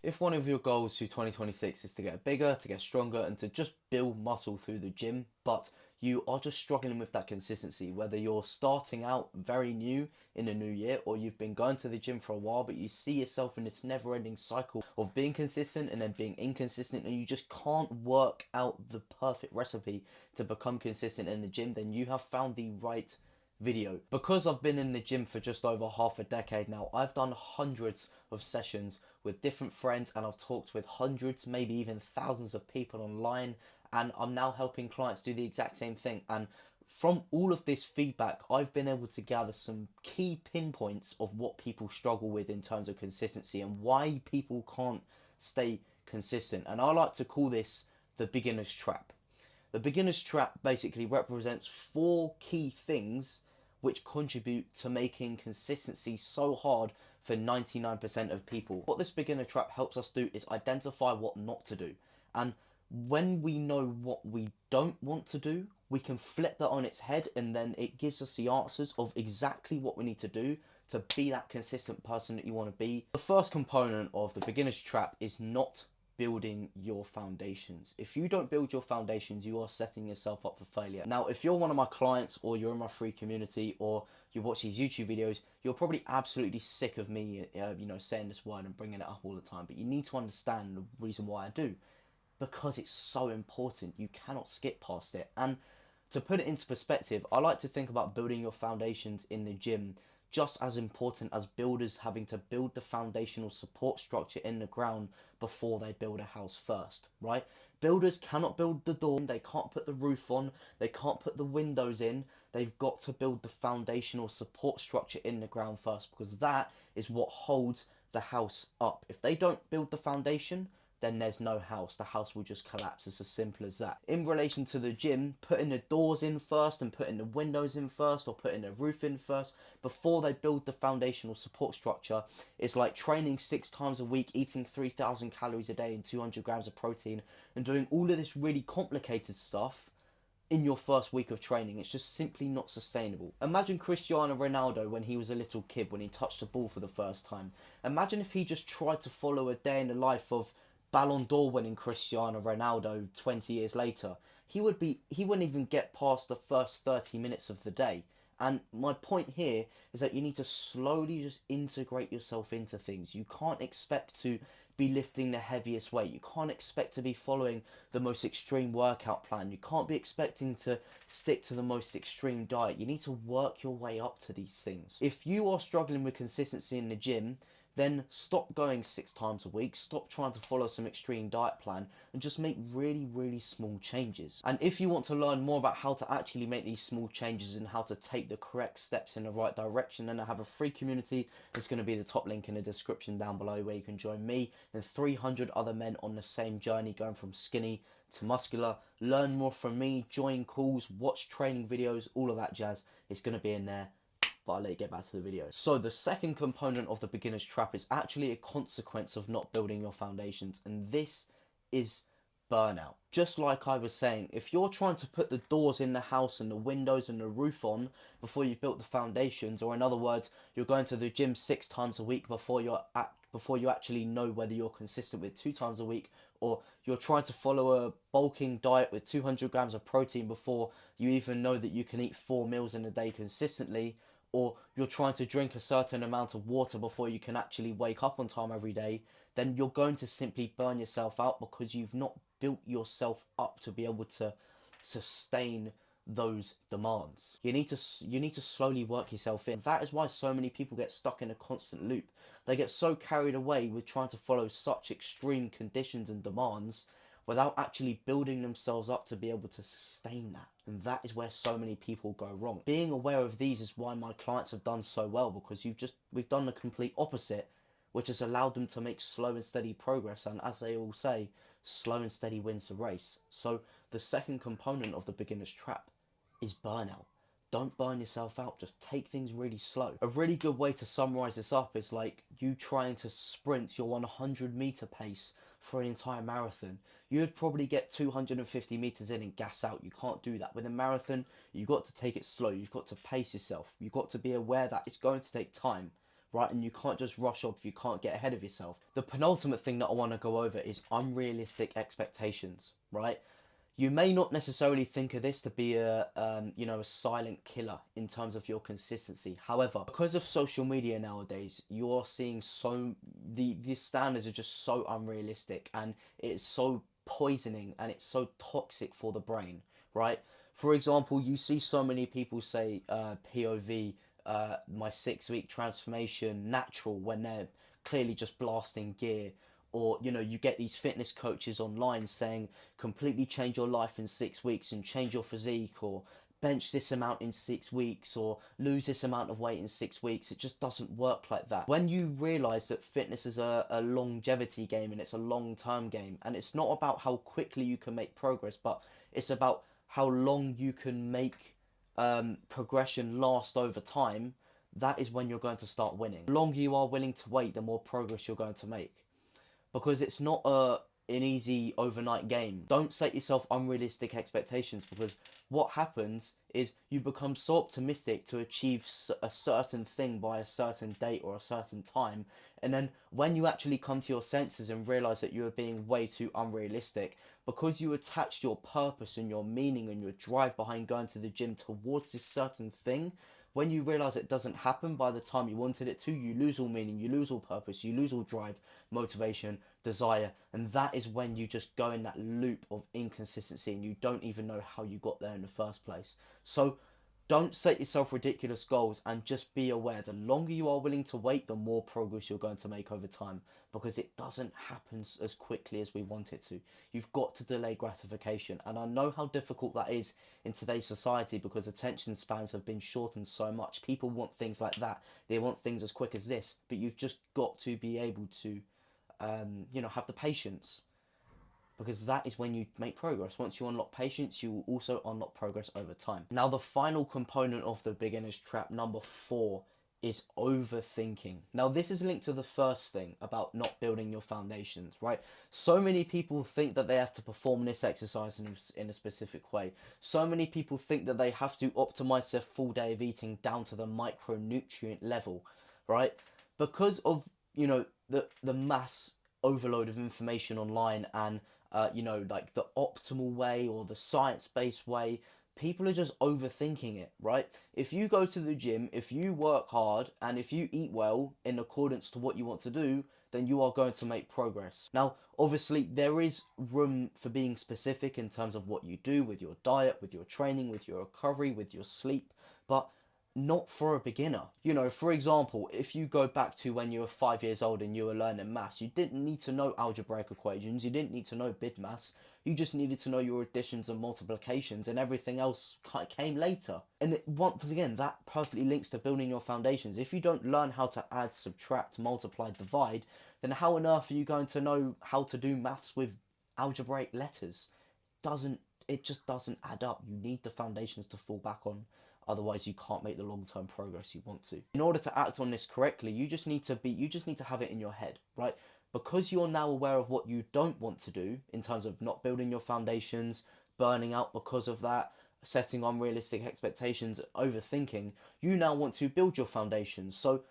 If one of your goals for 2026 is to get bigger, to get stronger, and to just build muscle through the gym, but you are just struggling with that consistency, whether you're starting out very new in the new year or you've been going to the gym for a while, but you see yourself in this never ending cycle of being consistent and then being inconsistent, and you just can't work out the perfect recipe to become consistent in the gym, then you have found the right video. Because I've been in the gym for just over half a decade now, I've done hundreds of sessions with different friends and I've talked with hundreds, maybe even thousands of people online, and I'm now helping clients do the exact same thing. And from all of this feedback, I've been able to gather some key pinpoints of what people struggle with in terms of consistency and why people can't stay consistent. And I like to call this the beginner's trap. The beginner's trap basically represents four key things which contribute to making consistency so hard for 99% of people. What this beginner trap helps us do is identify what not to do. And when we know what we don't want to do, we can flip that on its head, and then it gives us the answers of exactly what we need to do to be that consistent person that you want to be. The first component of the beginner's trap is not building your foundations. If you don't build your foundations, you are setting yourself up for failure. Now, if you're one of my clients or you're in my free community or you watch these YouTube videos, you're probably absolutely sick of me, saying this word and bringing it up all the time. But you need to understand the reason why I do, because it's so important. You cannot skip past it. And to put it into perspective, I like to think about building your foundations in the gym just as important as builders having to build the foundational support structure in the ground before they build a house first, right? Builders cannot build the door, they can't put the roof on, they can't put the windows in. They've got to build the foundational support structure in the ground first, because that is what holds the house up. If they don't build the foundation, then there's no house. The house will just collapse. It's as simple as that. In relation to the gym, putting the doors in first and putting the windows in first, or putting the roof in first before they build the foundational support structure is like training 6 times a week, eating 3,000 calories a day and 200 grams of protein, and doing all of this really complicated stuff in your first week of training. It's just simply not sustainable. Imagine Cristiano Ronaldo when he was a little kid, when he touched the ball for the first time. Imagine if he just tried to follow a day in the life of Ballon d'Or winning Cristiano Ronaldo 20 years later. He wouldn't even get past the first 30 minutes of the day. And my point here is that you need to slowly just integrate yourself into things. You can't expect to be lifting the heaviest weight. You can't expect to be following the most extreme workout plan. You can't be expecting to stick to the most extreme diet. You need to work your way up to these things. If you are struggling with consistency in the gym, then stop going 6 times a week, stop trying to follow some extreme diet plan, and just make really, really small changes. And if you want to learn more about how to actually make these small changes and how to take the correct steps in the right direction, then I have a free community. It's going to be the top link in the description down below, where you can join me and 300 other men on the same journey, going from skinny to muscular. Learn more from me, join calls, watch training videos, all of that jazz. It's going to be in there. But I'll let you get back to the video. So the second component of the beginner's trap is actually a consequence of not building your foundations, and this is burnout. Just like I was saying, if you're trying to put the doors in the house and the windows and the roof on before you've built the foundations, or in other words, you're going to the gym 6 times a week before you actually know whether you're consistent with 2 times a week, or you're trying to follow a bulking diet with 200 grams of protein before you even know that you can eat 4 meals in a day consistently, or you're trying to drink a certain amount of water before you can actually wake up on time every day, then you're going to simply burn yourself out, because you've not built yourself up to be able to sustain those demands. You need to slowly work yourself in. That is why so many people get stuck in a constant loop. They get so carried away with trying to follow such extreme conditions and demands without actually building themselves up to be able to sustain that. And that is where so many people go wrong. Being aware of these is why my clients have done so well, because we've done the complete opposite, which has allowed them to make slow and steady progress. And as they all say, slow and steady wins the race. So the second component of the beginner's trap is burnout. Don't burn yourself out, just take things really slow. A really good way to summarize this up is like you trying to sprint your 100-meter pace for an entire marathon. You'd probably get 250 meters in and gas out. You can't do that. With a marathon, you've got to take it slow. You've got to pace yourself. You've got to be aware that it's going to take time, right? And you can't just rush off, you can't get ahead of yourself. The penultimate thing that I want to go over is unrealistic expectations, right? You may not necessarily think of this to be a silent killer in terms of your consistency. However, because of social media nowadays, you are seeing the standards are just so unrealistic, and it's so poisoning and it's so toxic for the brain, right? For example, you see so many people say POV, my 6 week transformation natural, when they're clearly just blasting gear. Or, you get these fitness coaches online saying completely change your life in 6 weeks and change your physique, or bench this amount in 6 weeks, or lose this amount of weight in 6 weeks. It just doesn't work like that. When you realize that fitness is a longevity game, and it's a long term game, and it's not about how quickly you can make progress, but it's about how long you can make progression last over time, that is when you're going to start winning. The longer you are willing to wait, the more progress you're going to make, because it's not an easy overnight game. Don't set yourself unrealistic expectations, because what happens is you become so optimistic to achieve a certain thing by a certain date or a certain time, and then when you actually come to your senses and realize that you are being way too unrealistic, because you attached your purpose and your meaning and your drive behind going to the gym towards this certain thing, when you realize it doesn't happen by the time you wanted it to, you lose all meaning, you lose all purpose, you lose all drive, motivation, desire, and that is when you just go in that loop of inconsistency and you don't even know how you got there in the first place. So don't set yourself ridiculous goals, and just be aware the longer you are willing to wait, the more progress you're going to make over time, because it doesn't happen as quickly as we want it to. You've got to delay gratification, and I know how difficult that is in today's society, because attention spans have been shortened so much. People want things like that, they want things as quick as this, but you've just got to be able to have the patience, because that is when you make progress. Once you unlock patience, you will also unlock progress over time. Now, the final component of the beginner's trap, number 4, is overthinking. Now, this is linked to the first thing about not building your foundations, right? So many people think that they have to perform this exercise in a specific way. So many people think that they have to optimize their full day of eating down to the micronutrient level, right? Because of, the mass overload of information online, and like the optimal way or the science-based way, people are just overthinking it, right? If you go to the gym, if you work hard, and if you eat well in accordance to what you want to do, then you are going to make progress. Now, obviously, there is room for being specific in terms of what you do with your diet, with your training, with your recovery, with your sleep, but not for a beginner. For example, if you go back to when you were 5 years old and you were learning maths, you didn't need to know algebraic equations, you didn't need to know BIDMAS, you just needed to know your additions and multiplications, and everything else came later. And once again, that perfectly links to building your foundations. If you don't learn how to add, subtract, multiply, divide, then how on earth are you going to know how to do maths with algebraic letters? Doesn't it just doesn't add up. You need the foundations to fall back on. Otherwise, you can't make the long-term progress you want to. In order to act on this correctly, you just need to have it in your head, right? Because you're now aware of what you don't want to do in terms of not building your foundations, burning out because of that, setting unrealistic expectations, overthinking, you now want to build your foundations. So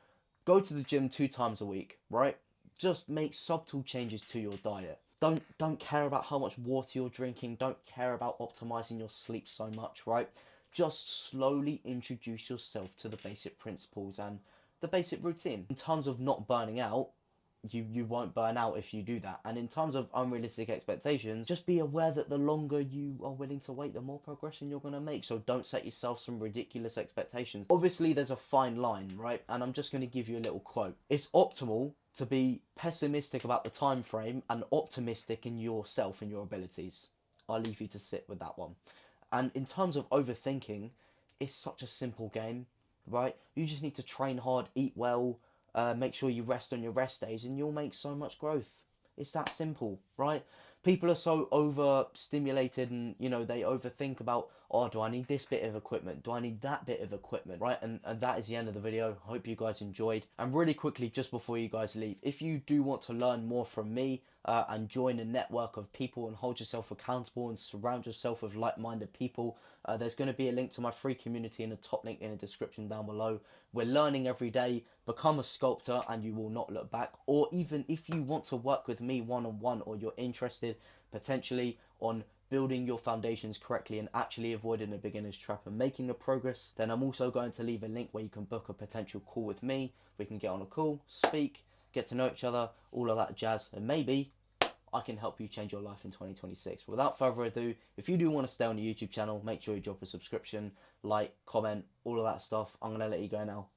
go to the gym 2 times a week, right? Just make subtle changes to your diet. Don't care about how much water you're drinking. Don't care about optimizing your sleep so much, right? Just slowly introduce yourself to the basic principles and the basic routine. In terms of not burning out, you won't burn out if you do that. And in terms of unrealistic expectations, just be aware that the longer you are willing to wait, the more progression you're going to make. So don't set yourself some ridiculous expectations. Obviously, there's a fine line, right? And I'm just going to give you a little quote. It's optimal to be pessimistic about the time frame and optimistic in yourself and your abilities. I'll leave you to sit with that one. And in terms of overthinking, it's such a simple game, right? You just need to train hard, eat well, make sure you rest on your rest days, and you'll make so much growth. It's that simple, right? People are so overstimulated, and they overthink about oh, do I need this bit of equipment? Do I need that bit of equipment, right? And that is the end of the video. Hope you guys enjoyed. And really quickly, just before you guys leave, if you do want to learn more from me and join a network of people and hold yourself accountable and surround yourself with like-minded people, there's going to be a link to my free community in the top link in the description down below. We're learning every day. Become a sculptor and you will not look back. Or even if you want to work with me one-on-one, or you're interested potentially on building your foundations correctly and actually avoiding a beginner's trap and making the progress, then I'm also going to leave a link where you can book a potential call with me. We can get on a call, speak, get to know each other, all of that jazz, and maybe I can help you change your life in 2026. But without further ado, if you do want to stay on the YouTube channel, make sure you drop a subscription, like, comment, all of that stuff. I'm going to let you go now.